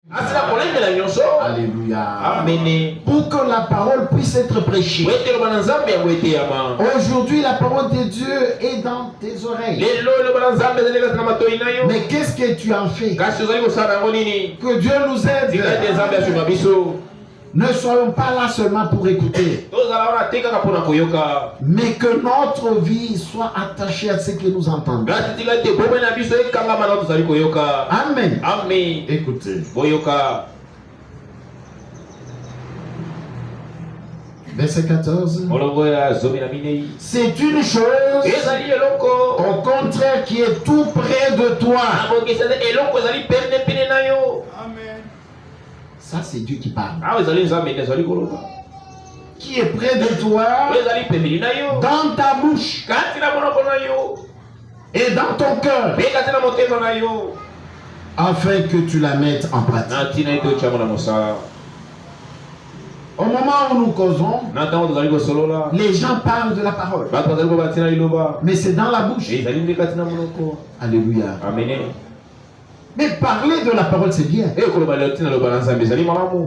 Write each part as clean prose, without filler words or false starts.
Alléluia. Amen. Pour que la parole puisse être prêchée. Aujourd'hui, la parole de Dieu est dans tes oreilles. Mais qu'est-ce que tu en fais? Que Dieu nous aide. Ne soyons pas là seulement pour écouter, mais que notre vie soit attachée à ce que nous entendons. Amen. Amen. Écoutez. Verset 14. C'est une chose au contraire qui est tout près de toi. Amen. Ça, c'est Dieu qui parle. Qui est près de toi, dans ta bouche et dans ton cœur, afin que tu la mettes en pratique. Au moment où nous causons, les gens parlent de la parole, mais c'est dans la bouche. Alléluia. Amen. Mais parler de la parole, c'est bien.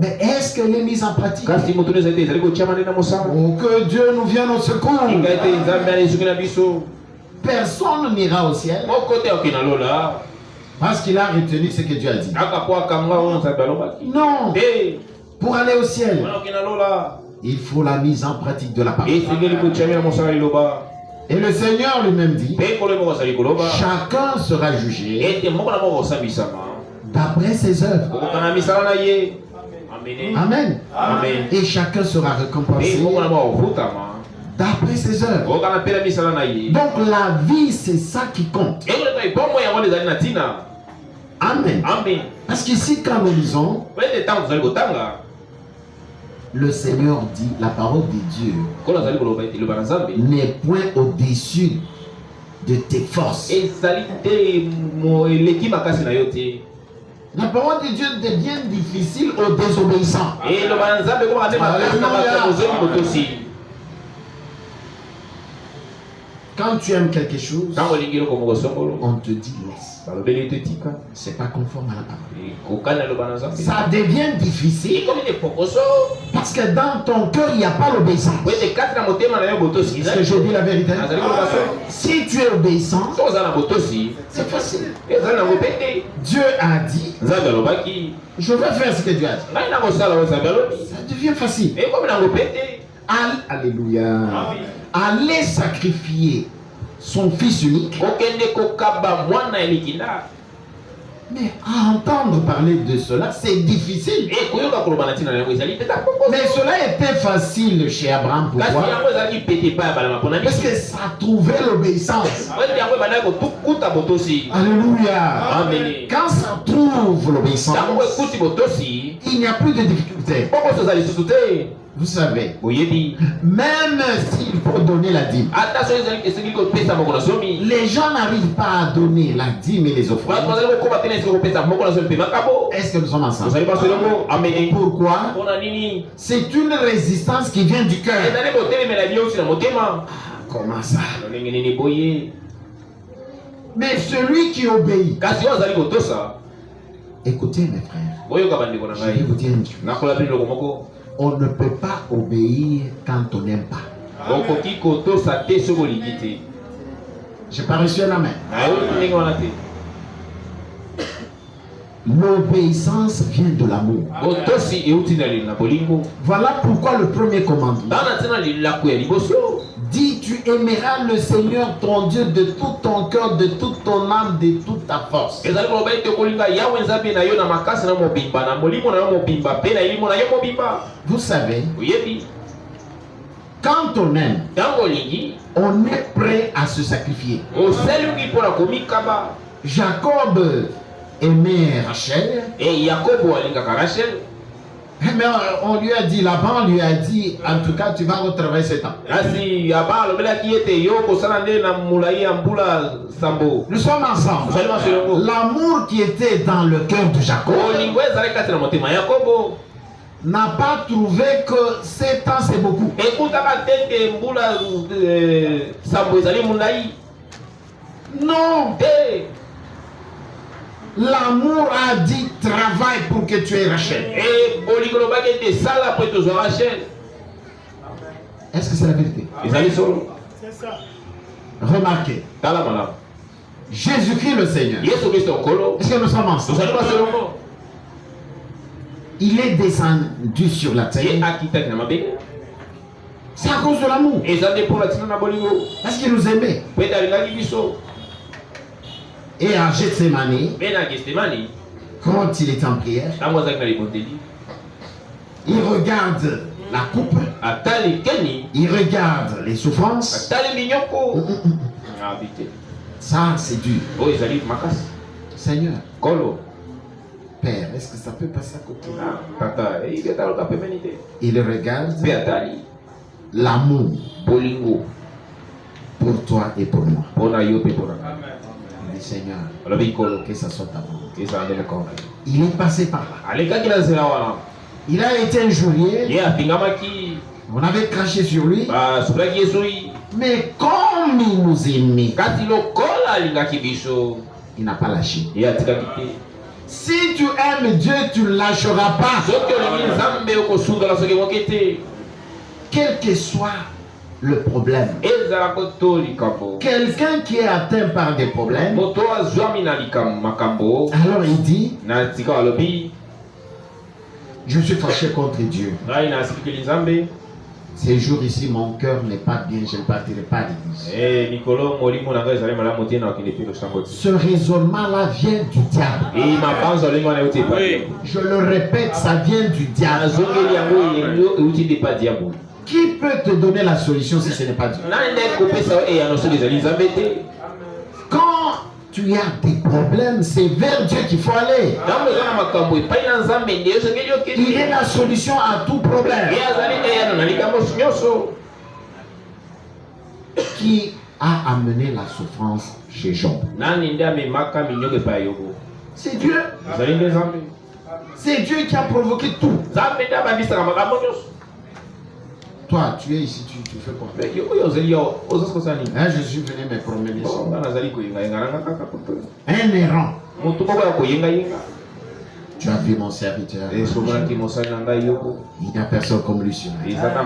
Mais est-ce qu'elle est mise en pratique? Oh, que Dieu nous vienne au secours. Personne n'ira au ciel parce qu'il a retenu ce que Dieu a dit. Non. Pour aller au ciel, il faut la mise en pratique de la parole. Et le Seigneur lui-même dit, chacun sera jugé d'après ses œuvres. Amen. Amen. Et chacun sera récompensé d'après ses œuvres. Donc la vie, c'est ça qui compte. Amen. Parce qu'ici, quand nous lisons, le Seigneur dit, la parole de Dieu n'est point au-dessus de tes forces. La parole de Dieu devient difficile aux désobéissants. Quand tu aimes quelque chose, on te dit laisse. C'est pas conforme à la parole. Ça devient difficile parce que dans ton cœur il n'y a pas l'obéissance. Est-ce que j'ai dit la vérité? Si tu es obéissant, c'est facile. Dieu a dit, je vais faire ce que Dieu a dit. Ça devient facile. Alléluia. Aller sacrifier son fils unique. Mais à entendre parler de cela, c'est difficile. Mais cela était facile chez Abraham. Pourquoi? Parce que ça trouvait l'obéissance. Alléluia. Quand ça trouve l'obéissance, il n'y a plus de difficulté. Vous savez, même s'il faut donner la dîme, les gens n'arrivent pas à donner la dîme et les offrandes. Est-ce que nous sommes ensemble? Pourquoi? C'est une résistance qui vient du cœur. Comment ça? Mais celui qui obéit, écoutez mes frères, je vais vous dire une chose. On ne peut pas obéir quand on n'aime pas. J'ai pas reçu un amen. L'obéissance vient de l'amour. Voilà pourquoi le premier commandement dit: tu aimeras le Seigneur ton Dieu de tout ton cœur, de toute ton âme, de toute ta force. Vous savez, quand on aime, on est prêt à se sacrifier. Jacob aimait Rachel. Mais on lui a dit, Laban lui a dit, en tout cas, tu vas retravailler 7 ans. Nous sommes ensemble. L'amour qui était dans le cœur de Jacob n'a pas trouvé que 7 ans c'est beaucoup. Non. L'amour a dit travaille pour que tu aies Rachel. Est-ce que c'est la vérité? C'est ça. Remarquez. Jésus-Christ le Seigneur. Est-ce que nous sommes ensemble? Il est descendu sur la terre. C'est à cause de l'amour. Parce qu'il nous aimait. Et à Gethsemane, quand il est en prière, il regarde la coupe, il regarde les souffrances. Ça, c'est dur. Seigneur, Père, est-ce que ça peut passer à côté? Il regarde l'amour pour toi et pour moi. Il dit, Seigneur, que ça soit ta volonté. Il est passé par là. Il a été injurié. On avait craché sur lui. Mais comme il nous aimait, il n'a pas lâché. Si tu aimes Dieu, tu ne lâcheras pas. Quel que soit le problème. Quelqu'un qui est atteint par des problèmes, alors il dit, je suis fâché contre Dieu. Ces jours ici, mon cœur n'est pas bien, je ne partirai pas à l'église. Ce raisonnement-là vient du diable. Je le répète, ça vient du diable. Qui peut te donner la solution si ce n'est pas Dieu? Quand tu as des problèmes, c'est vers Dieu qu'il faut aller. Il est la solution à tout problème. Qui a amené la souffrance chez Job? C'est Dieu. C'est Dieu qui a provoqué tout. Toi, tu es ici, tu fais quoi? Hein, je suis venu me promener ici. Un errant. Tu as vu mon serviteur. Il n'y a personne comme lui sur la terre.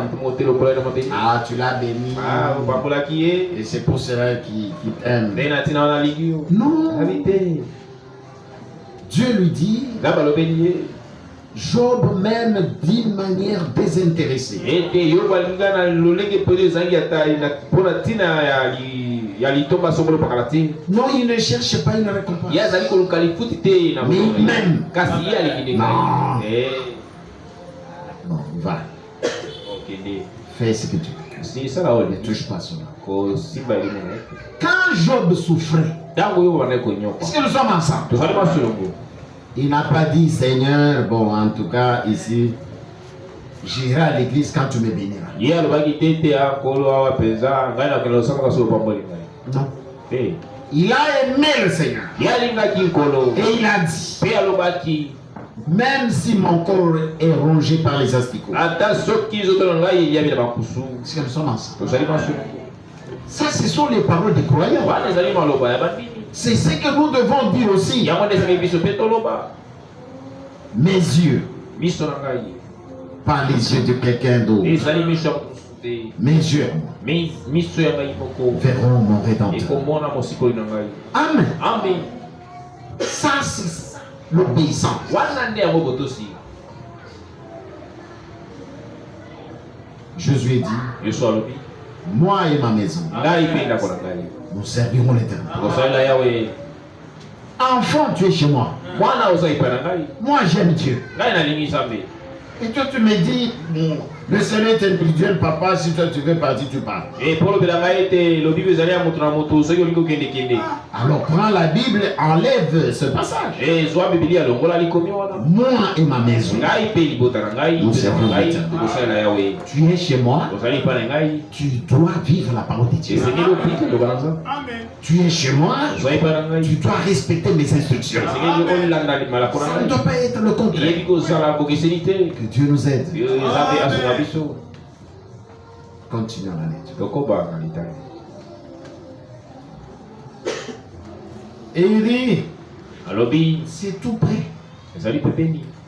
Ah, tu l'as béni. Et c'est pour cela qu'il t'aime. Non. Dieu lui dit, Job même d'une manière désintéressée. Non, il ne cherche pas une récompense. Mais il m'aime. Non, va. Fais ce que tu veux. Ne touche pas cela. Quand Job souffrait, est-ce que nous sommes ensemble? Il n'a pas dit, Seigneur, bon, en tout cas, ici, j'irai à l'église quand tu me béniras. Non. Il a aimé le Seigneur. Et il a dit, même si mon corps est rongé par les asticots. Est-ce que nous sommes ensemble? Ça, ce sont les paroles des croyants. C'est ce que nous devons dire aussi. Mes yeux, pas les yeux de quelqu'un d'autre. Mes yeux verront mon Rédempteur. Amen. Ça, c'est l'obéissance. Jésus dit, moi et ma maison, nous servirons l'Éternel. Enfant, tu es chez moi. Moi, j'aime Dieu. Et toi, tu me dis, le Seigneur est individuel, papa, si toi tu veux partir, tu pars. Alors prends la Bible, enlève ce passage. Moi et ma maison, nous servons l'Éternel. Tu es chez moi, tu dois vivre la parole de Dieu. Tu es chez moi, tu dois respecter mes instructions. Ça ne doit pas être le contraire. Que Dieu nous aide. Continuons la lecture. Et il dit, C'est tout près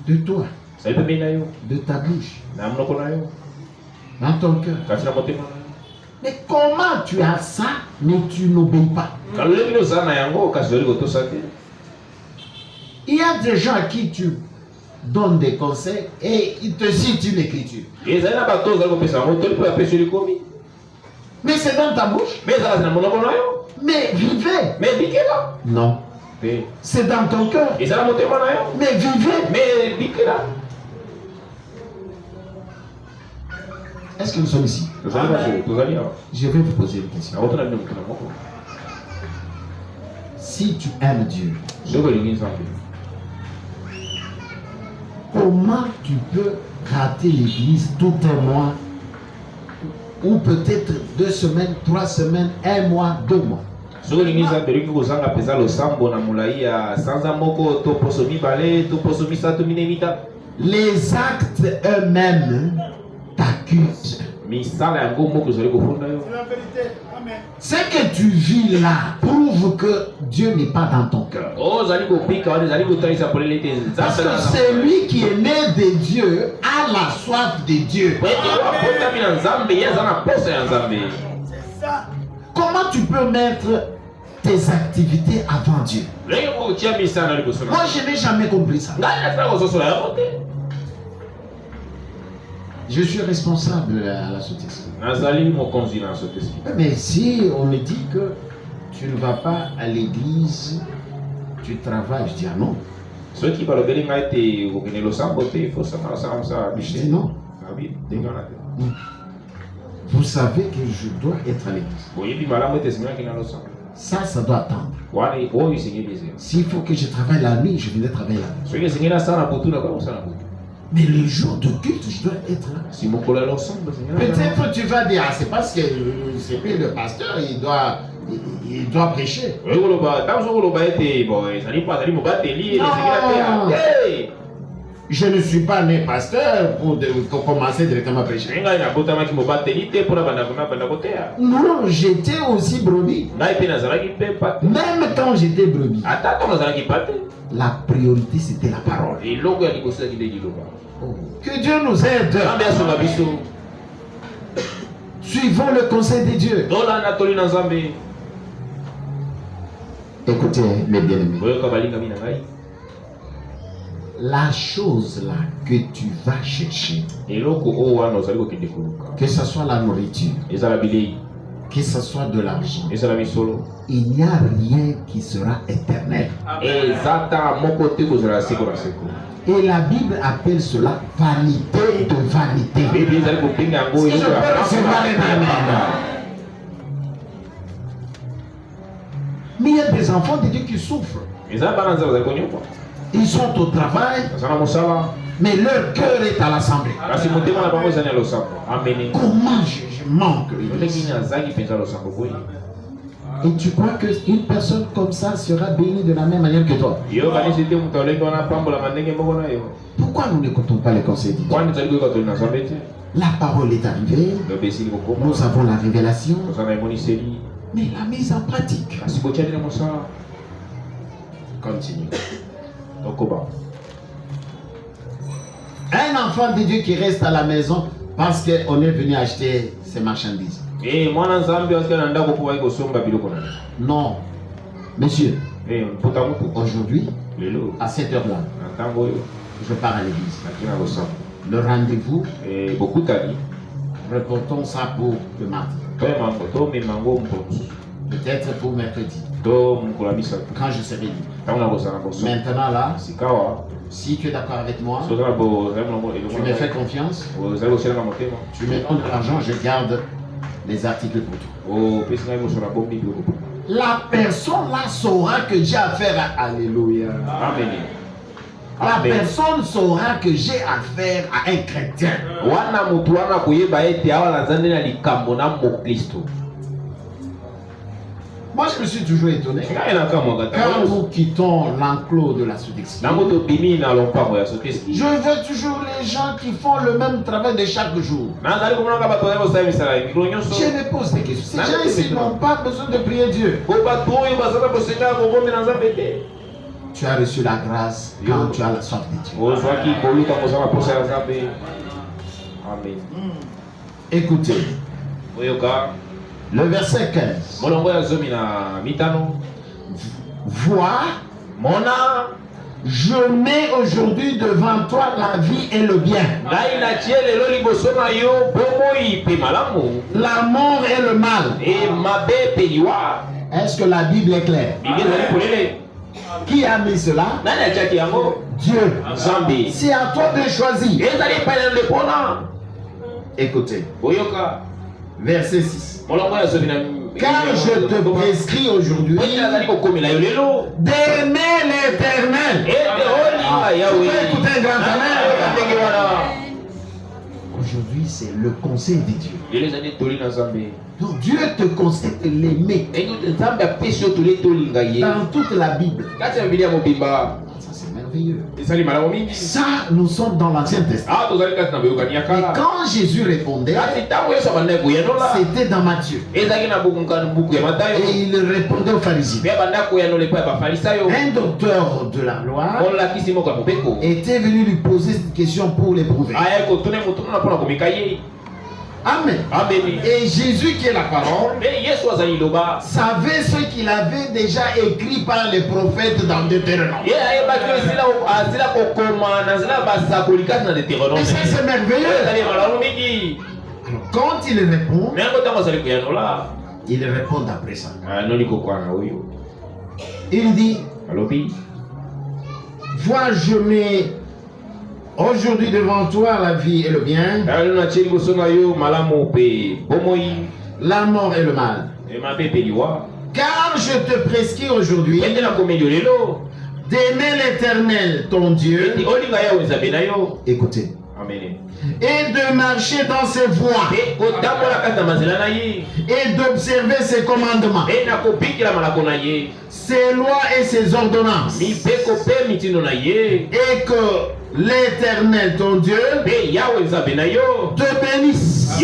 de toi, de ta bouche, dans ton cœur. Mais comment tu as ça, mais tu n'obéis pas? Il y a des gens à qui tu donnes des conseils et ils te citent une écriture. Mais c'est dans ta bouche. Mais vivez. Non. C'est dans ton cœur. Mais vivez. Est-ce que nous sommes ici? Je vais vous poser une question. Si tu aimes Dieu, comment tu peux rater l'église tout un mois, ou peut-être 2 semaines, 3 semaines, 1 mois, 2 mois? Les actes eux-mêmes t'accusent. Ce que tu vis là prouve que Dieu n'est pas dans ton cœur. Parce que celui qui est né de Dieu a la soif de Dieu. Comment tu peux mettre tes activités avant Dieu? Moi, je n'ai jamais compris ça. Je suis responsable à la Saint-Esprit. Mais si on me dit que tu ne vas pas à l'église, tu travailles, je dis ah non. Je dis non. Vous savez que je dois être à l'église. Ça doit attendre. S'il faut que je travaille la nuit, je viendrai travailler la nuit. Mais le jour de culte, je dois être là. Peut-être tu vas dire, ah, c'est parce que c'est le pasteur, il doit prêcher. Non. Je ne suis pas né pasteur pour commencer directement à prêcher. Non, j'étais aussi brebis. Même quand j'étais brebis, la priorité c'était la parole. Que Dieu nous aide. Suivons le conseil de Dieu. Écoutez, mes bien-aimés. La chose là que tu vas chercher, que ce soit la nourriture, que ce soit de l'argent, il n'y a rien qui sera éternel. Et la Bible appelle cela vanité de vanité. Si je peux recevoir un amen. Mais il y a des enfants de Dieu qui souffrent. Ils sont au travail, mais leur cœur est à l'assemblée. Comment je manque? Et tu crois qu'une personne comme ça sera bénie de la même manière que toi? Pourquoi nous n'écoutons pas les conseils de Dieu? La parole est arrivée, nous avons la révélation, mais la mise en pratique. Continue. Un enfant de Dieu qui reste à la maison parce qu'on est venu acheter ses marchandises. Non, monsieur, aujourd'hui, à cette heure-là, je pars à l'église. Le rendez-vous, reportons ça pour le mardi. Peut-être pour mercredi. Quand je serai libre. Maintenant là, si tu es d'accord avec moi, tu me fais confiance, tu me donnes de l'argent, je garde les articles pour toi. La personne là saura que j'ai affaire à... Alléluia. Amen. La personne saura que j'ai affaire à un chrétien. Moi, je me suis toujours étonné. Quand nous quittons l'enclos de la Sodexie, je veux toujours les gens qui font le même travail de chaque jour. Je me pose des questions. Ces gens ici n'ont pas besoin de prier Dieu. tu as reçu la grâce quand tu as la soif de Dieu. Amen. Écoutez. Le verset 15. Vois, je mets aujourd'hui devant toi la vie et le bien, la mort et le mal. Est-ce que la Bible est claire? Qui a mis cela? Dieu. C'est à toi de choisir. Écoutez. Verset 6. Car je te prescris aujourd'hui d'aimer l'Éternel. Écoutez un grand amen. Aujourd'hui, c'est le conseil de Dieu. Donc Dieu te conseille de l'aimer. Dans toute la Bible. Ça, c'est merveilleux. Ça, nous sommes dans l'Ancien Testament. Et quand Jésus répondait, c'était dans Matthieu. Et il répondait aux pharisiens. Un docteur de la loi était venu lui poser cette question pour l'éprouver. Amen. Et Jésus, qui est la parole, savait ce qu'il avait déjà écrit par les prophètes dans Deutéronome. Et ça, c'est merveilleux. Alors, quand il répond, il répond d'après ça. Il dit, vois, je mets aujourd'hui devant toi la vie et le bien, la mort et le mal. Car je te prescris aujourd'hui d'aimer l'Éternel ton Dieu. Écoutez. Et de marcher dans ses voies et d'observer ses commandements, ses lois et ses ordonnances, et que l'Éternel ton Dieu te bénisse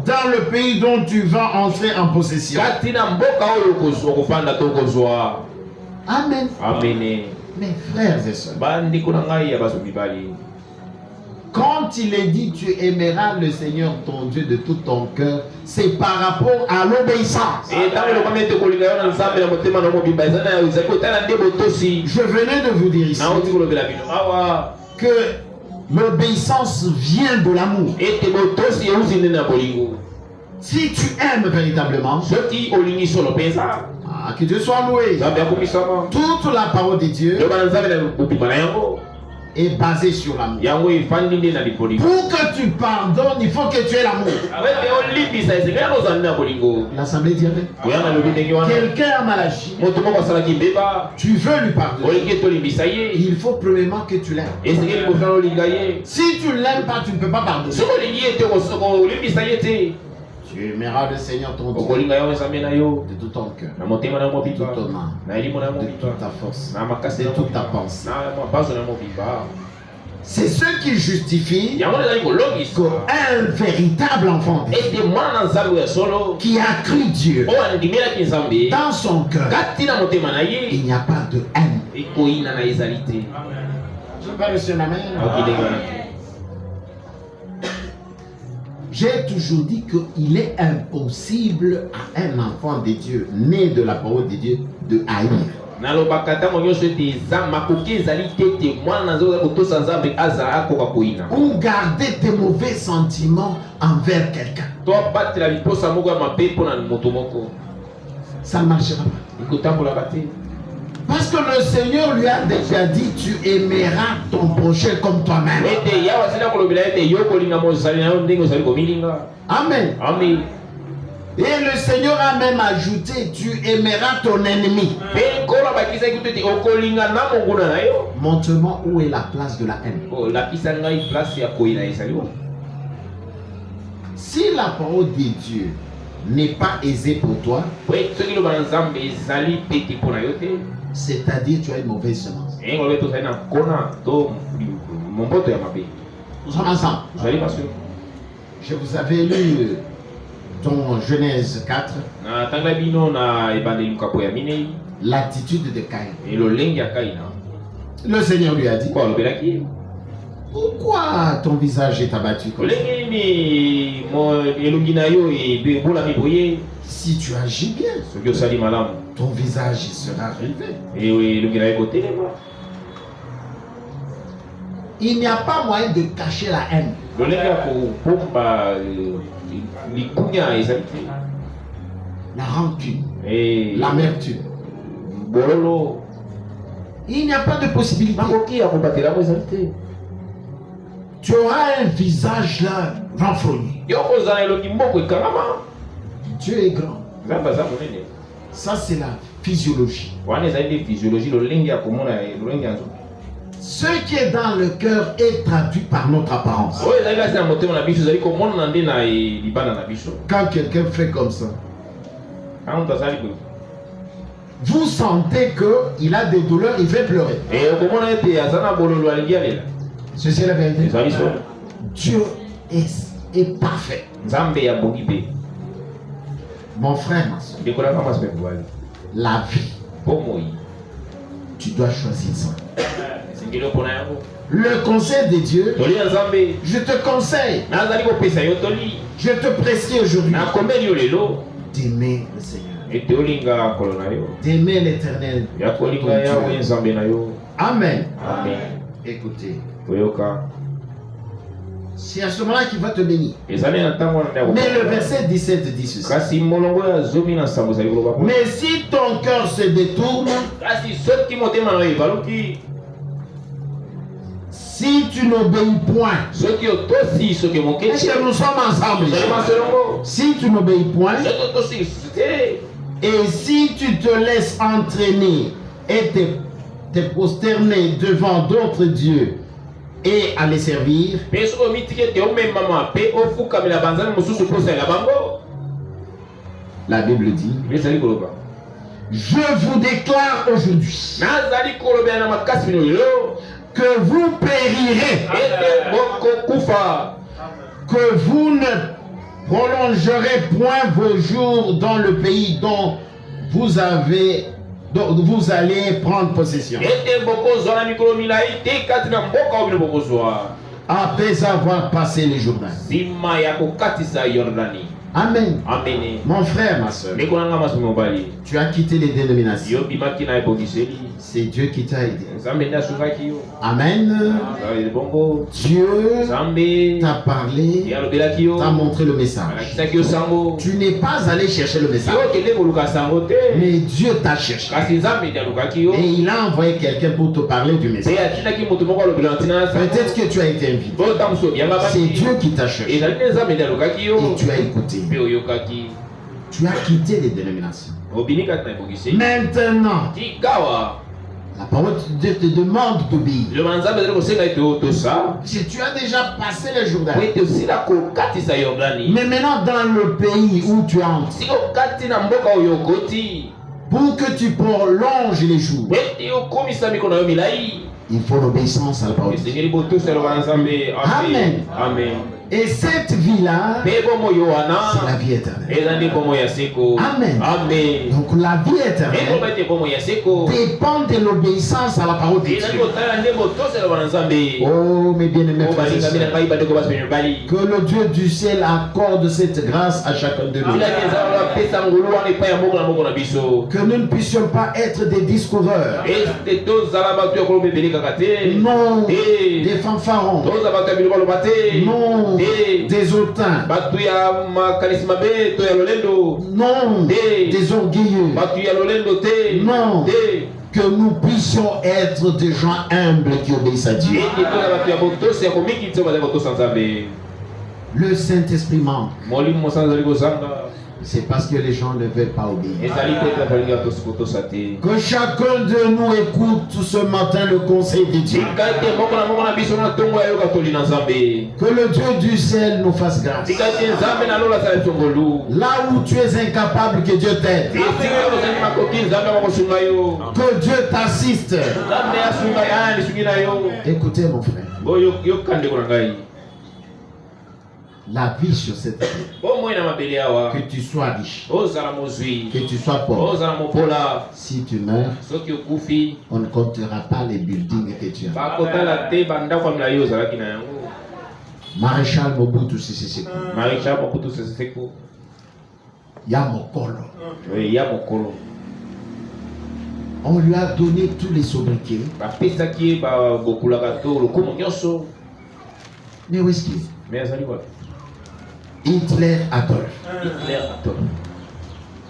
dans le pays dont tu vas entrer en possession. Amen. Mes frères et sœurs, quand il est dit tu aimeras le Seigneur ton Dieu de tout ton cœur, c'est par rapport à l'obéissance. Je venais de vous dire ici que l'obéissance vient de l'amour. Si tu aimes véritablement, que Dieu soit loué. Toute la parole de Dieu est basée sur l'amour. Pour que tu pardonnes, il faut que tu aies l'amour. L'assemblée dit amen. Quelqu'un a mal agi, tu veux lui pardonner, il faut premièrement que tu l'aimes. Si tu ne l'aimes pas, tu ne peux pas pardonner. Tu aimeras le Seigneur ton Dieu de tout ton cœur, de toute ton âme, de toute ta force, de toute ta pensée. C'est ce qui justifie qu'un véritable enfant qui a cru Dieu dans son cœur, il n'y a pas de haine. Je peux reçu un amen. J'ai toujours dit qu'il est impossible à un enfant de Dieu, né de la parole de Dieu, de haïr. Ou garder tes mauvais sentiments envers quelqu'un. Ça ne marchera pas. Parce que le Seigneur lui a déjà dit, tu aimeras ton prochain comme toi-même. Amen. Et le Seigneur a même ajouté, tu aimeras ton ennemi. Montre-moi où est la place de la haine. Si la parole de Dieu n'est pas aisée pour toi, c'est-à-dire tu as une mauvaise semence. Nous sommes ensemble. Je vous avais lu dans Genèse 4 l'attitude de Caïn. Le Seigneur lui a dit, pourquoi ton visage est abattu comme ça? Si tu agis bien, ton visage sera relevé. Il n'y a pas moyen de cacher la haine. La rancune, l'amertume. Il n'y a pas de possibilité. Tu auras un visage là renfrogné. Dieu est grand. Ça c'est la physiologie. Ce qui est dans le cœur est traduit par notre apparence. Quand quelqu'un fait comme ça, vous sentez qu'il a des douleurs, il fait pleurer. C'est la vérité. Dieu est parfait. Mon frère, ma soeur, la vie, tu dois choisir ça. Le conseil de Dieu, je te conseille, je te prescris aujourd'hui d'aimer le Seigneur, d'aimer l'Éternel. Amen. Écoutez, c'est à ce moment-là qu'il va te bénir. Mais le verset 17 dit ceci. Mais si ton cœur se détourne, si tu n'obéis point, est-ce que nous sommes ensemble? Si tu n'obéis point, et si tu te laisses entraîner et te prosterner devant d'autres dieux et à les servir, la Bible dit, je vous déclare aujourd'hui que vous périrez, que vous ne prolongerez point vos jours dans le pays dont vous allez prendre possession. Après avoir passé le Jourdain. Amen. Mon frère, ma soeur, tu as quitté les dénominations. C'est Dieu qui t'a aidé. Amen. Dieu t'a parlé, t'a montré le message. Tu n'es pas allé chercher le message, mais Dieu t'a cherché. Et il a envoyé quelqu'un pour te parler du message. Peut-être que tu as été invité. C'est Dieu qui t'a cherché. Et tu as écouté. Tu as quitté les dénominations. Maintenant, la parole de Dieu te demande d'obéir. Si tu as déjà passé le Jourdain, mais maintenant dans le pays où tu entres, pour que tu prolonges les jours, il faut l'obéissance à la parole de Dieu. Amen. Et cette vie-là, c'est la vie éternelle. Amen. Donc la vie éternelle dépend de l'obéissance à la parole de Dieu. Oh mes bien-aimés frères et sœurs, que le Dieu du ciel accorde cette grâce à chacun de nous. Que nous ne puissions pas être des discoureurs. Non, des fanfarons. Non, des hautains. Non, des orgueilleux. Non, que nous puissions être des gens humbles qui obéissent à Dieu. Le Saint-Esprit manque. C'est parce que les gens ne veulent pas obéir. Que chacun de nous écoute ce matin le conseil de Dieu. Que le Dieu du ciel nous fasse grâce. Là où tu es incapable, que Dieu t'aide. Que Dieu t'assiste. Écoutez mon frère. la vie sur cette terre. Que tu sois riche, que tu sois pauvre. Si tu meurs, on ne comptera pas les buildings que tu as. Maréchal Mobutu Sese Seko. Yamokolo. On lui a donné tous les sobriquets. Mais où est-ce qu'il est? Hitler Adolf.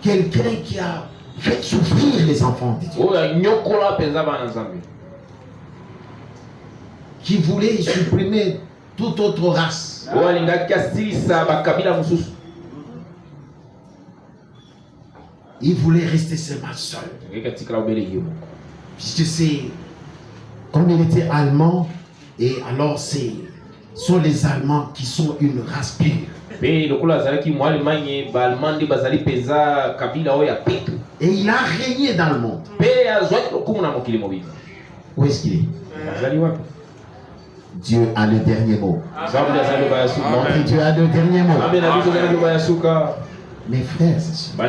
Quelqu'un qui a fait souffrir les enfants de Dieu. Qui voulait supprimer toute autre race. Il voulait rester seulement seul. Puisque c'est, comme il était allemand, et alors sont les Allemands qui sont une race pure. Et il a régné dans le monde. Où est-ce qu'il est? Dieu a le dernier mot. Dieu a le dernier mot. Mes frères et sœurs,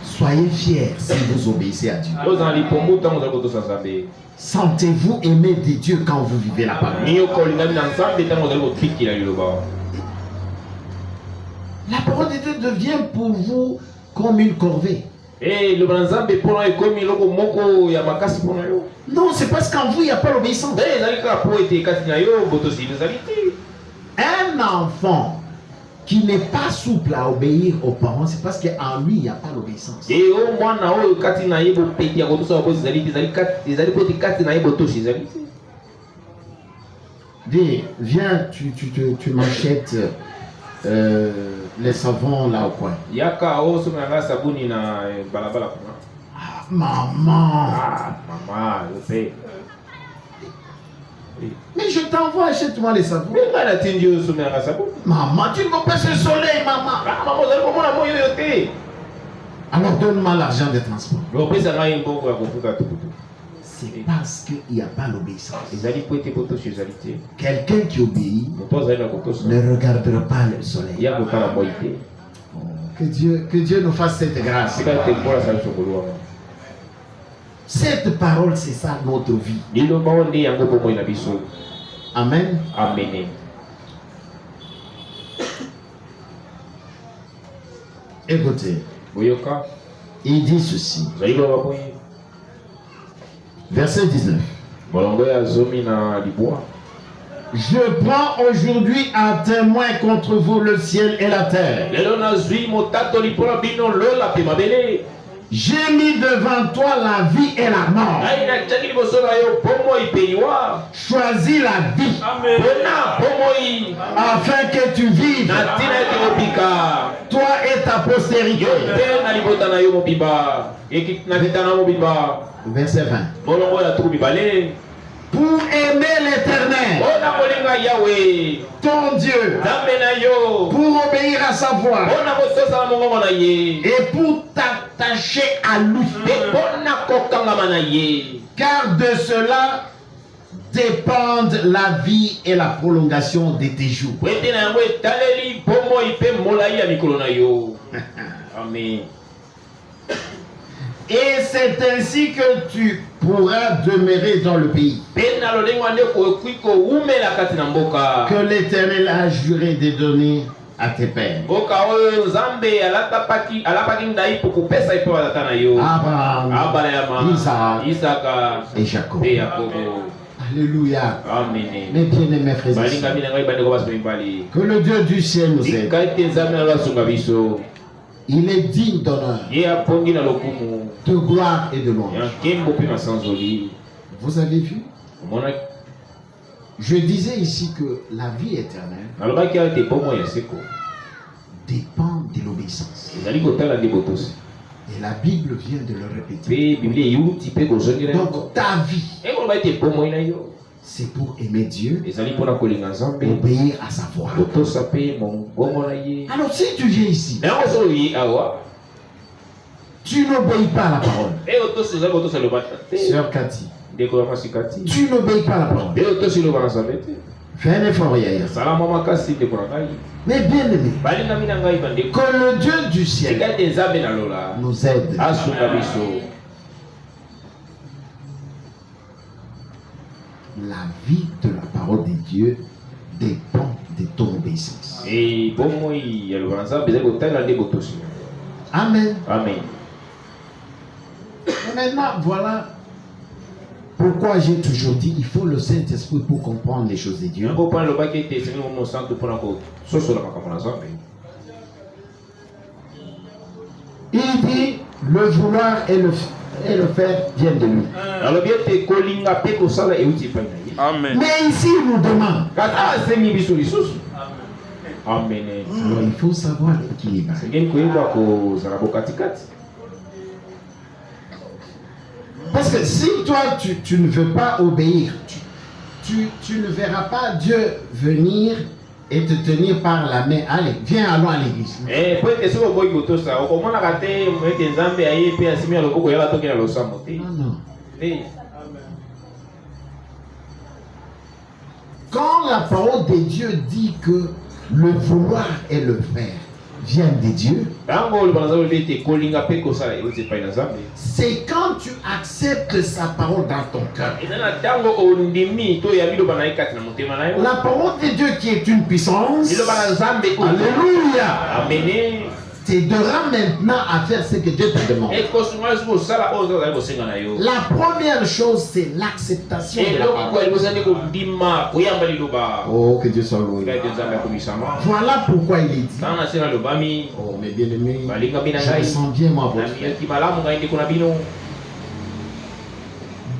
soyez fiers si vous obéissez à Dieu. Sentez-vous aimer de Dieu quand vous vivez la parole. La parole de Dieu devient pour vous comme une corvée. Non, c'est parce qu'en vous il n'y a pas l'obéissance. Un enfant qui n'est pas souple à obéir aux parents, c'est parce qu'en lui il n'y a pas l'obéissance. Dis, viens, tu m'achètes les savons là au coin. Ah, maman. Mais je t'envoie, achète-moi les savons. Maman, tu ne vois pas ce soleil, maman. Alors donne-moi l'argent de transport. C'est parce qu'il n'y a pas l'obéissance. Quelqu'un qui obéit ne regardera pas le soleil. Que Dieu nous fasse cette grâce. Cette parole, c'est ça notre vie. Amen. Amen. Écoutez, il dit ceci. Verset 19. Je prends aujourd'hui un témoin contre vous, le ciel et la terre. J'ai mis devant toi la vie et la mort. Choisis la vie. Afin que tu vives. Toi et ta postérité. Verset 20. Pour aimer l'Éternel, ton Dieu, pour obéir à sa voix, et pour t'attacher à lui, car de cela dépendent la vie et la prolongation de tes jours. Amen. Et c'est ainsi que tu pourras demeurer dans le pays que l'Éternel a juré de donner à tes pères. Abraham, Isaac et Jacob. Alléluia. Amen. Mes bien-aimés frères et sœurs, que le Dieu du ciel nous aide. Il est digne d'honneur, de gloire et de louange. Vous avez vu? Je disais ici que la vie éternelle dépend de l'obéissance. Et la Bible vient de le répéter. Donc ta vie, c'est pour aimer Dieu, obéir à sa voix. Alors si tu viens ici, tu n'obéis pas à la parole. Sœur Cathy, tu n'obéis pas à la parole. Fais un effort, Yaya. Mais bien aimé, que le Dieu du ciel nous aide. La vie de la parole de Dieu dépend de ton obéissance. Amen. Amen. Maintenant, voilà pourquoi j'ai toujours dit il faut le Saint-Esprit pour comprendre les choses de Dieu. Il dit le vouloir et le faire viennent de lui. Amen. Mais ici il nous demande. Amen. Alors il faut savoir l'équilibre. Parce que si toi tu ne veux pas obéir, tu ne verras pas Dieu venir et te tenir par la main. Allez, viens, allons à l'église. Non. Quand la parole de Dieu dit que le vouloir et le faire viennent de Dieu, c'est quand tu acceptes sa parole dans ton cœur. La parole de Dieu qui est une puissance, alléluia, t'aidera maintenant à faire ce que Dieu te demande. La première chose, c'est l'acceptation de la parole. Oh, que Dieu soit loué. Voilà pourquoi il est dit. Oh, mes bien-aimés, je me sens bien, moi, votre frère.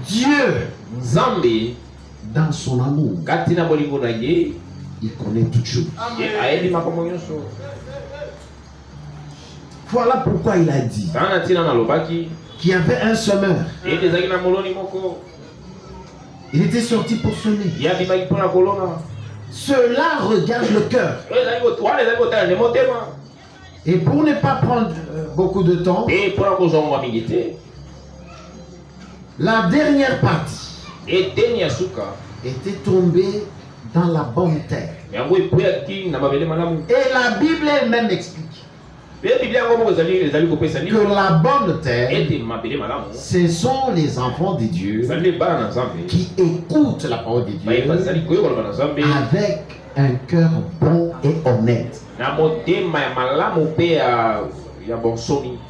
Dieu, dans son amour, il connaît toutes choses. Voilà pourquoi il a dit qu'il y avait un semeur. Il était sorti pour semer. Cela regarde le cœur. Et pour ne pas prendre beaucoup de temps, la dernière partie était tombée dans la bonne terre. Et la Bible elle-même explique que la bonne terre, ce sont les enfants de Dieu qui écoutent la parole de Dieu avec un cœur bon et honnête.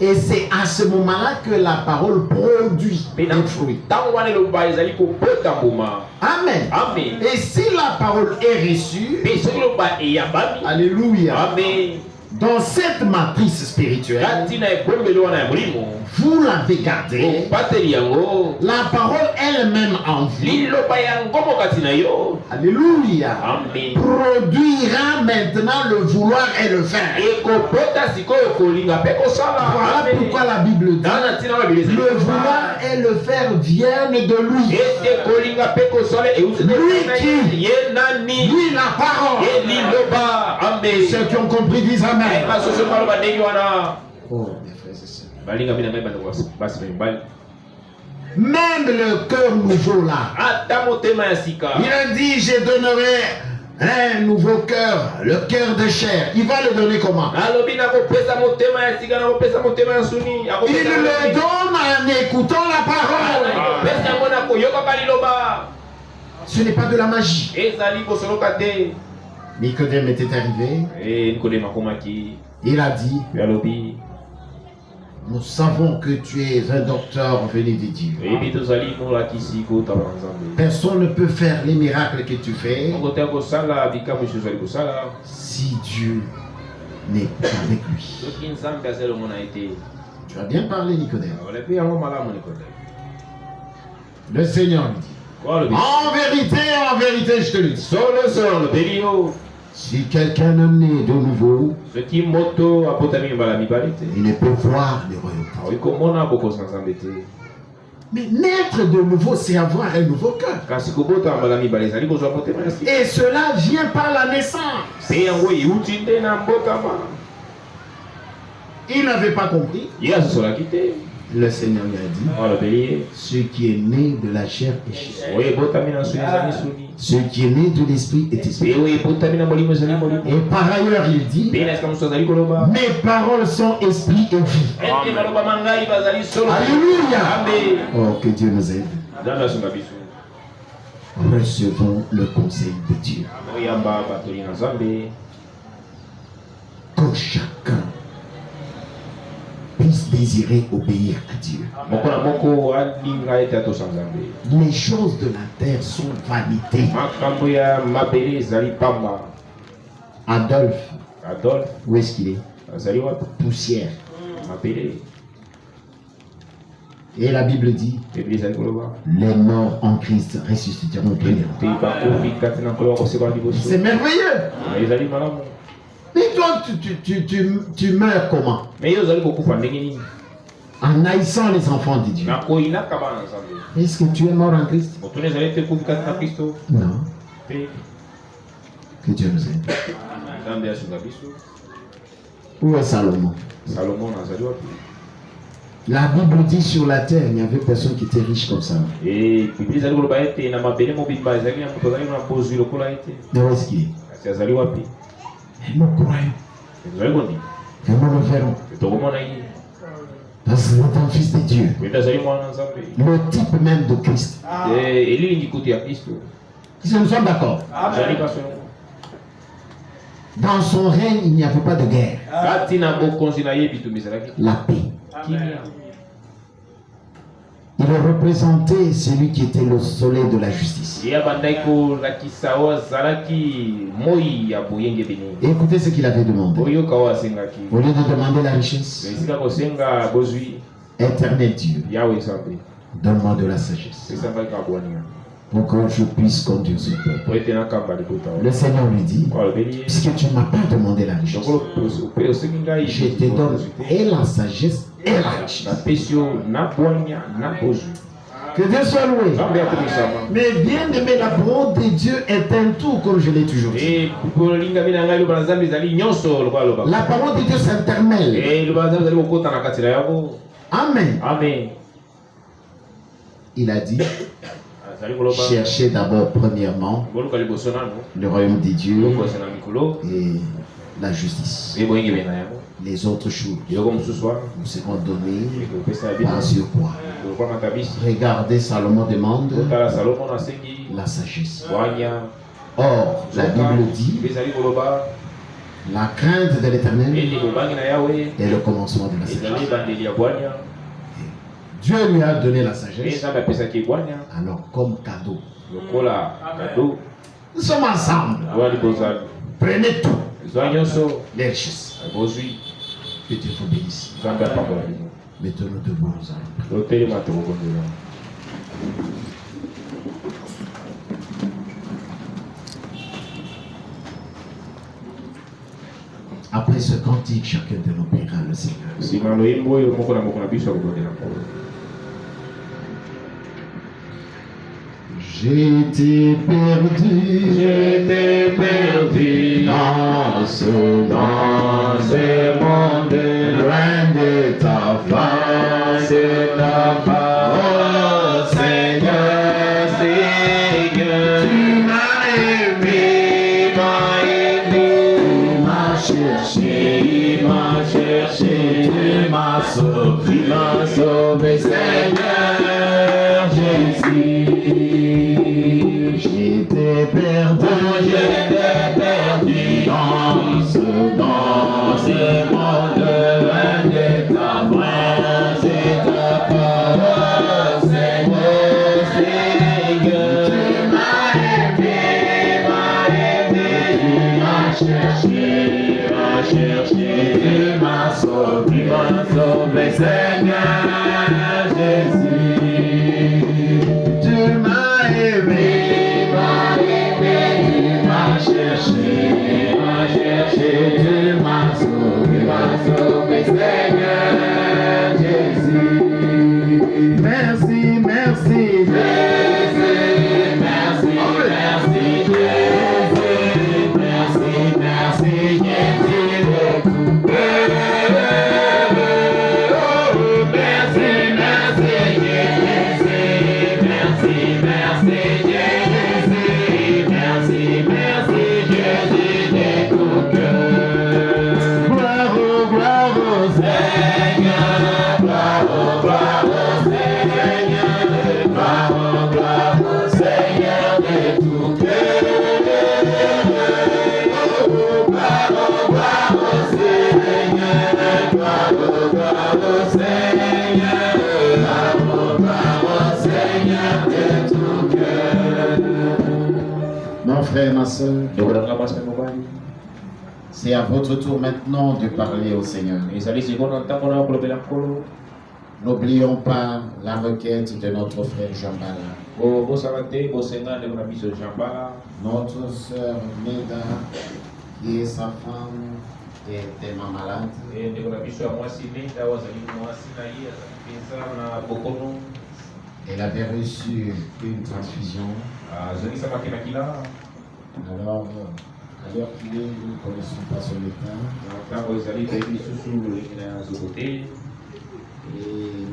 Et c'est à ce moment-là que la parole produit des fruits. Amen. Et si la parole est reçue, alléluia, dans cette matrice spirituelle, vous l'avez gardée. La parole elle-même en vous, alléluia, produira maintenant le vouloir et le faire. Voilà pourquoi la Bible dit le vouloir et le faire viennent de lui. Lui la parole. Ceux qui ont compris disent amen. Oh, mes frères et sœurs. Même le cœur nouveau là, il a dit je donnerai un nouveau cœur, le cœur de chair. Il va le donner comment? Il le donne en écoutant la parole. Ce n'est pas de la magie. Nicodème était arrivé. Il a dit, nous savons que tu es un docteur venu de Dieu. Personne ne peut faire les miracles que tu fais si Dieu n'est pas avec lui. Tu as bien parlé, Nicodème. Le Seigneur lui dit, en vérité, je te le dis. Si quelqu'un est né de nouveau, il ne peut voir le royaume. Mais naître de nouveau, c'est avoir un nouveau cœur. Et cela vient par la naissance. Il n'avait pas compris. Le Seigneur lui a dit, ce qui est né de la chair est chair. Ce qui est né de l'esprit est esprit. Et par ailleurs, il dit, mes paroles sont esprit et vie. Alléluia. Oh, que Dieu nous aide. Recevons le conseil de Dieu. Que chacun puisse désirer obéir à Dieu. Les choses de la terre sont vanité. Adolphe, où est-ce qu'il est? Poussière. Et la Bible dit, les morts en Christ ressusciteront premièrement. C'est merveilleux. Mais toi, tu meurs comment? En haïssant les enfants de Dieu. Est-ce que tu es mort en Christ? Non. Que Dieu nous aide. Où est Salomon? La Bible dit sur la terre, il n'y avait personne qui était riche comme ça. Mais où est-ce qu'il est? Nous croyons. Et nous le verrons. Parce que c'est un fils de Dieu. Le type même de Christ. Si nous sommes d'accord. Dans son règne, il n'y avait pas de guerre. La paix. Il représentait celui qui était le soleil de la justice. Et écoutez ce qu'il avait demandé. Au lieu de demander la richesse, éternel Dieu, donne-moi de la sagesse pour que je puisse conduire ce peuple. Le Seigneur lui dit, puisque tu ne m'as pas demandé la richesse, je te donne et la sagesse et la richesse. Que Dieu soit loué. Mais bien aimé, la parole de Dieu est un tout, comme je l'ai toujours dit. La parole de Dieu s'intermêle. Amen. Amen. Il a dit, cherchez d'abord premièrement le royaume de Dieu et la justice. Les autres choses nous seront données par surcroît. Regardez, Salomon demande la sagesse. Or, la Bible dit, la crainte de l'Éternel est le commencement de la sagesse. Dieu lui a donné la sagesse. Alors, comme cadeau, nous sommes ensemble. Prenez tout. Les richesses. Que Dieu vous bénisse. Mettons-nous debout, nous allons. Après ce cantique, chacun de nous priera le Seigneur. J'étais perdu dans ce monde, loin de ta face, oh Seigneur, tu m'as aimé, tu m'as cherché, tu m'as sauvé, Seigneur Jésus. J'étais perdu dans ce monde, loin de ta face et ta parole, Seigneur, tu m'as aimé, tu m'as cherché, tu m'as sauvé, Seigneur Jésus. Tu m'as aimé, tu m'as sauvé, Seigneur Jésus. Merci, merci, Jésus. Merci, Jésus. Mon frère, ma soeur, c'est à votre tour maintenant de parler au Seigneur. N'oublions pas la requête de notre frère Jean-Bala. Notre sœur Neda, qui est sa femme, était malade. Elle avait reçu une transfusion. Alors, à l'heure qu'il est, nous ne connaissons pas son état. Et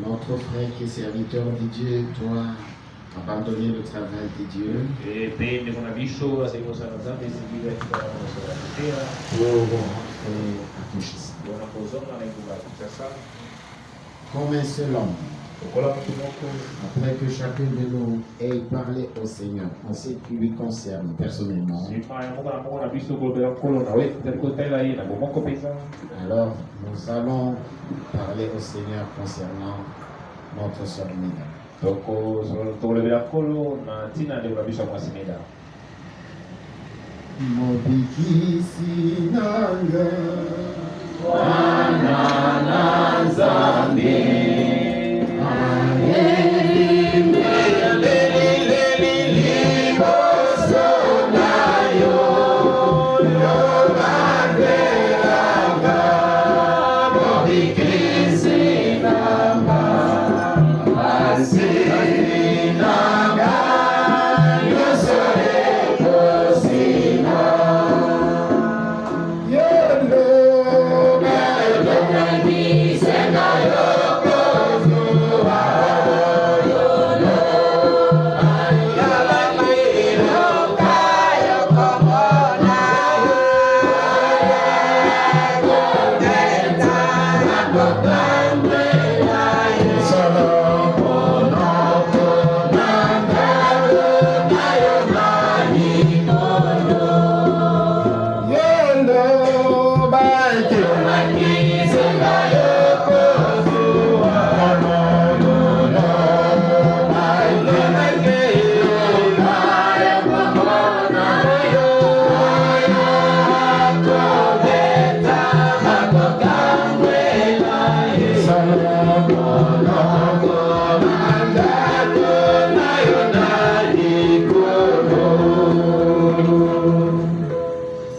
notre frère qui est serviteur de Dieu doit abandonner le travail de Dieu pour rentrer à Kinshasa. Comme un seul homme. Après que chacun de nous ait parlé au Seigneur en ce qui lui concerne personnellement, alors nous allons parler au Seigneur concernant notre sœur Neda. Mobikisi nanga wana Nzambe.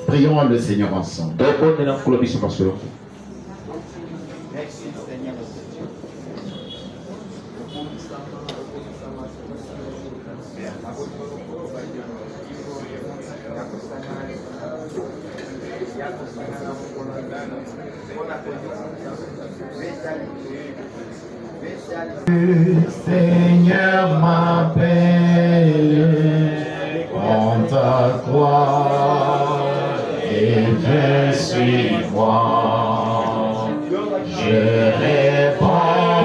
Prions le Seigneur ensemble. Le Seigneur m'appelle, compte à croire et viens suis-moi. Je réponds,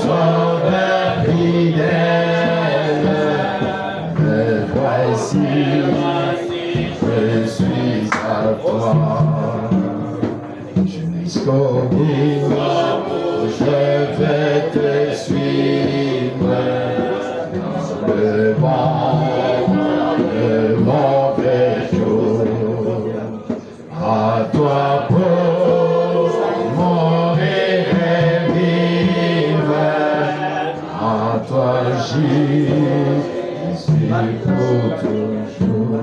Sauveur fidèle, me voici, je suis à toi. Jusqu'au bout, je vais te suivre, le vent, le mauvais jour. À toi pour mourir et vivre, à toi j'y suis pour toujours.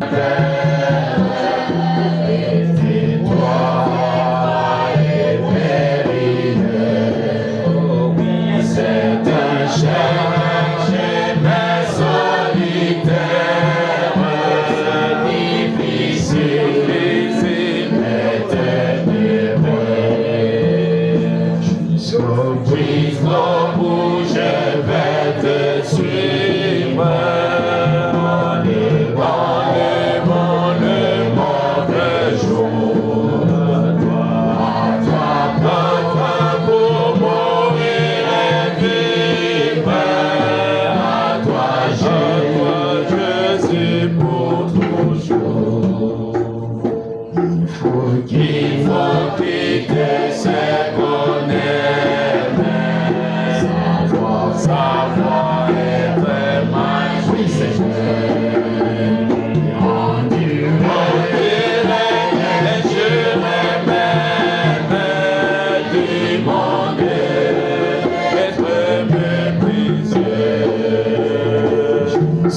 Le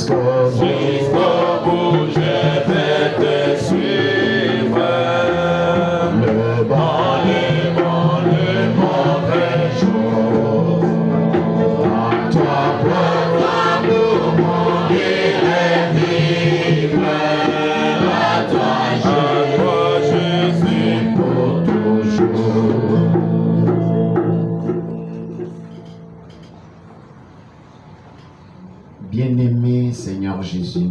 Jusqu'au bout, je vais te suivre. Le bon, le mauvais jour. À toi, pour mon Dieu est vivre. À toi, Jésus, pour toujours. Bien-aimé Seigneur Jésus,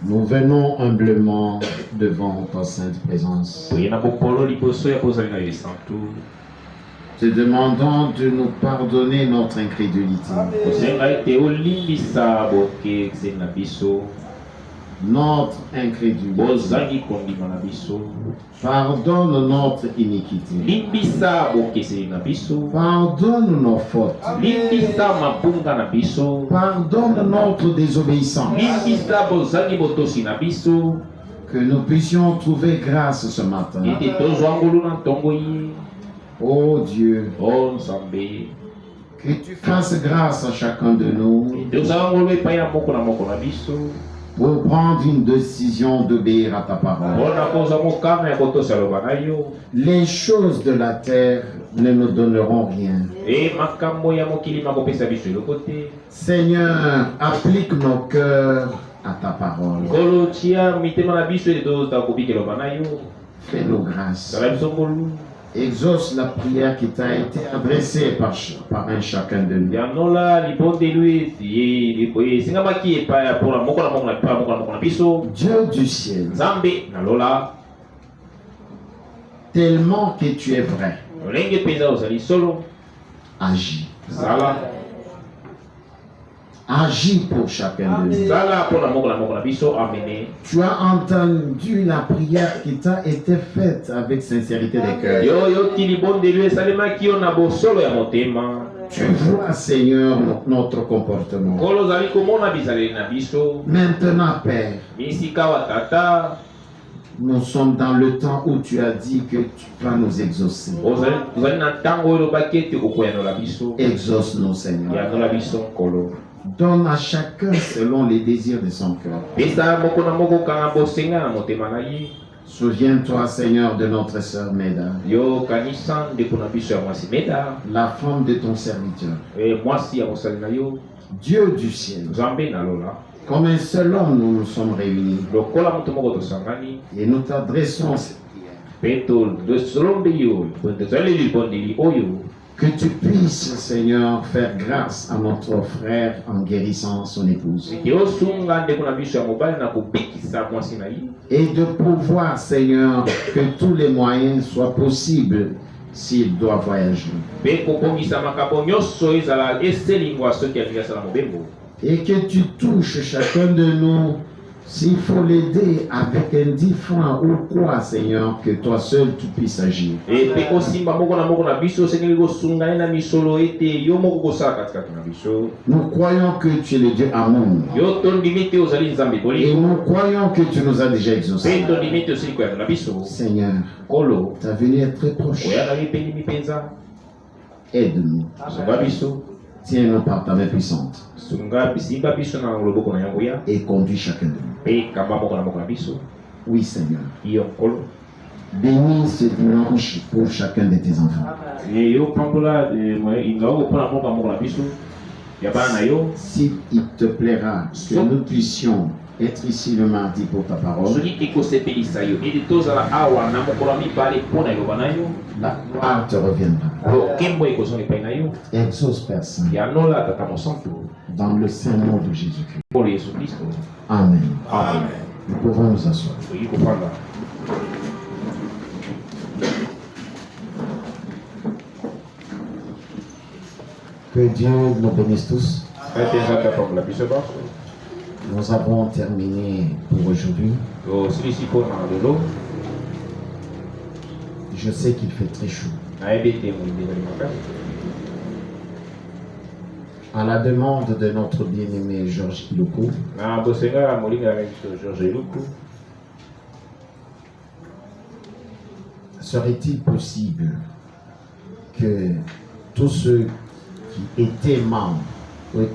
nous venons humblement devant ta sainte présence, te demandant de nous pardonner notre incrédulité, notre incrédulité. Pardonne notre iniquité. Pardonne nos fautes. Pardonne notre désobéissance. Que nous puissions trouver grâce ce matin. Oh Dieu, que tu fasses grâce à chacun de nous pour prendre une décision d'obéir à ta parole. Les choses de la terre ne nous donneront rien. Seigneur, applique nos cœurs à ta parole. Fais-nous grâce. Exauce la prière qui t'a été adressée par un chacun de nous. Dieu du ciel, tellement que tu es vrai, agis. Agis pour chacun de nous. Tu as entendu la prière qui t'a été faite avec sincérité de cœur. Tu vois, Seigneur, notre comportement. Maintenant, Père, nous sommes dans le temps où tu as dit que tu vas nous exaucer. Exauce-nous, Seigneur. Donne à chacun selon les désirs de son cœur. Souviens-toi, Seigneur, de notre sœur Meda, la femme de ton serviteur. Dieu du ciel, comme un seul homme, nous nous sommes réunis et nous t'adressons cette prière. Que tu puisses, Seigneur, faire grâce à notre frère en guérissant son épouse. Et de pouvoir, Seigneur, que tous les moyens soient possibles s'il doit voyager. Et que tu touches chacun de nous. S'il faut l'aider avec un 10 francs ou quoi, Seigneur, que toi seul tu puisses agir. Nous croyons que tu es le Dieu amour. Et nous croyons que tu nous as déjà exaucés. Seigneur, ta venue est très proche. Aide-nous. Tiens-nous par ta main puissante. Et conduis chacun de nous. Oui, Seigneur. Bénis ce dimanche pour chacun de tes enfants. Si il te plaira que nous puissions être ici le mardi pour ta parole, la gloire te reviendra. Exauce, Père Saint, dans le saint nom de Jésus-Christ. Amen. Amen. Nous pouvons nous asseoir. Que Dieu nous bénisse tous. Nous avons terminé pour aujourd'hui. Je sais qu'il fait très chaud. À la demande de notre bien-aimé Georges Iluku, serait-il possible que tous ceux qui étaient membres,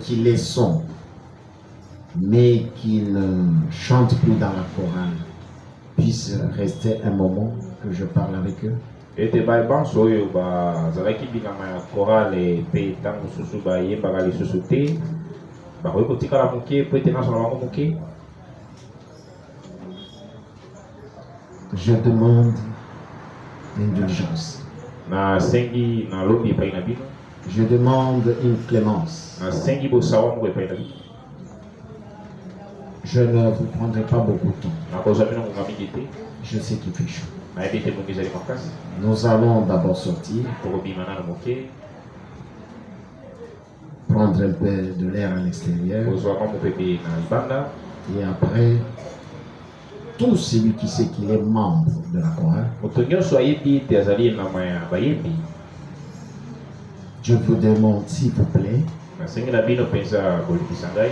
qui les sont, mais qui ne chantent plus dans la chorale, puissent rester un moment que je parle avec eux. Et te bai banso oyo ba zalaki bingama ya chorale pe tango susu ba yembaka lisusu te bakoki kotikala moke po ete naso na bango moke. Je demande indulgence. Na sengi na lobi epai na bino. Je demande une clémence. Na sengi bosawa moko epai na bino. Je ne vous prendrai pas beaucoup de temps. Na kozwa bino ngonga mingi te. Je sais qu'il fait chaud. Nayebi ete moki ezali makasi. Nous allons d'abord sortir, Tokobima nano moke. prendre un peu de l'air à l'extérieur, Kozwa mwa mopepe na libanda. et après, tout celui qui sait qu'il est membre de la chorale, Moto nyonso ayebi ete azali enama ya bayembi. je vous demande s'il vous plaît, Nasengi na bino mpenza kolekisa ngai.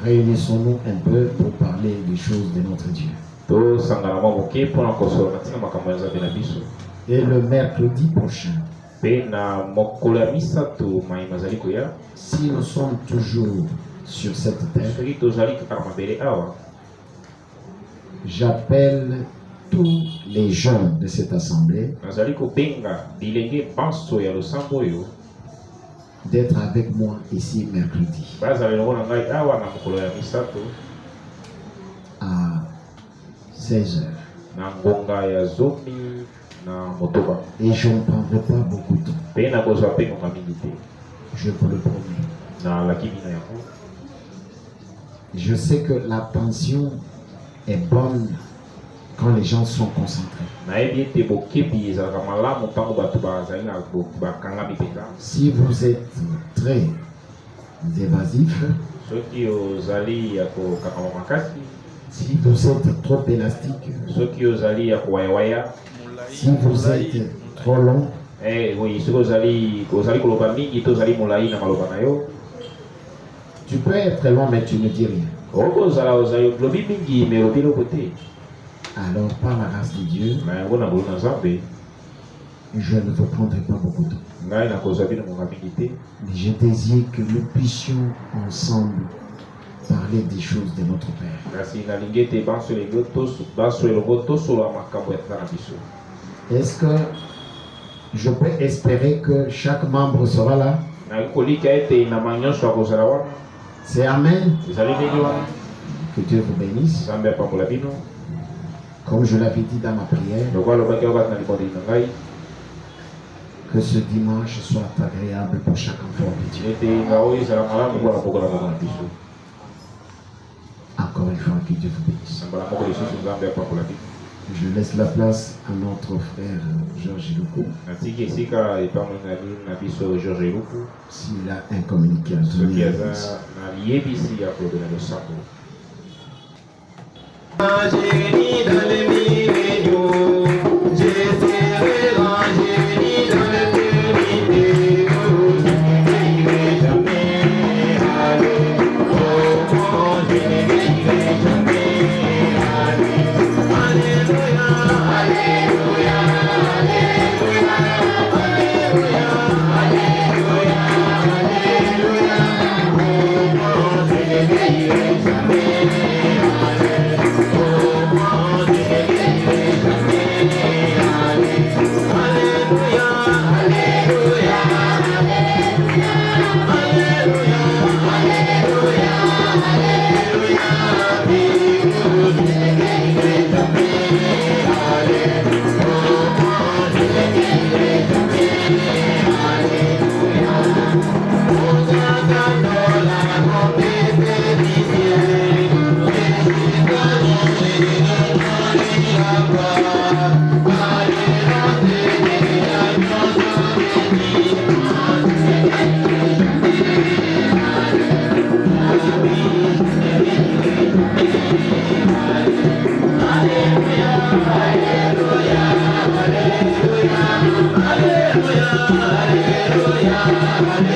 réunissons-nous un peu pour parler des choses de notre Dieu. Tosangana mwa moke mpona kosola na ntina makambo ya nzambe na biso. Et le mercredi prochain, Mpe na mokolo ya misato mayima azali koya. si nous sommes toujours sur cette terre, Soki tozali kaka na mabele awa, j'appelle tous les jeunes de cette assemblée nazali kobenga bilenge banso ya losambo oyo d'être avec moi ici mercredi bazala elongo na ngai awa na mokolo ya misato à 16 heures. na ngonga ya zomi na motoba. Et je ne prendrai pas beaucoup de temps. Mpe nakozwa mpe ngonga mingi te. Je vous le promets. Nalaki bino yango. Je sais que l'attention est bonne quand les gens sont concentrés. Nayebi ete bokebi ezalaka malamu ntango bato bazali na bakangami mpenza. Si vous êtes très évasif, Soki ozali ya kokangama makasi, si vous êtes trop élastique, soki ozali ya kowayawaya, si vous êtes trop long, oui, soki ozali koloba mingi to ozali molai na maloba na yo, tu peux être long mais tu ne dis rien. okozala ozali lobi mingi me lobi loko te. Alors par la grâce de Dieu, Na yango na ngolu na Nzambe, je ne vous prendrai pas beaucoup de temps. ngai nakozwa bino ngonga mingi te. Mais je désire que nous puissions ensemble parler des choses de notre Père. Kasi nalingi ete banso elongo tosola makambo ya tata na biso. Est-ce que je peux espérer que chaque membre sera là? Nakoki kolika ete nyama nyonso akozala wana. C'est Amen. Ezali ndenge wana. Que Dieu vous bénisse. Nzambe apambola bino. Comme je l'avais dit dans ma prière, Lokola alobaki awa na libondeli na ngai, que ce dimanche soit agréable pour chaque enfant de Dieu. ete nga oyo ezala malamu mpona kokola moko na biso. Encore une fois, que Dieu vous bénisse. Mbala moko lisusu Nzambe apambola bino. Je laisse la place à notre frère Georges Luko, Natiki esika epamwe na biso Georges Eluku. s'il a un communiqué à Soki donner. aza na liyebisi ya kolobela losambo. Hallelujah, hallelujah, hallelujah.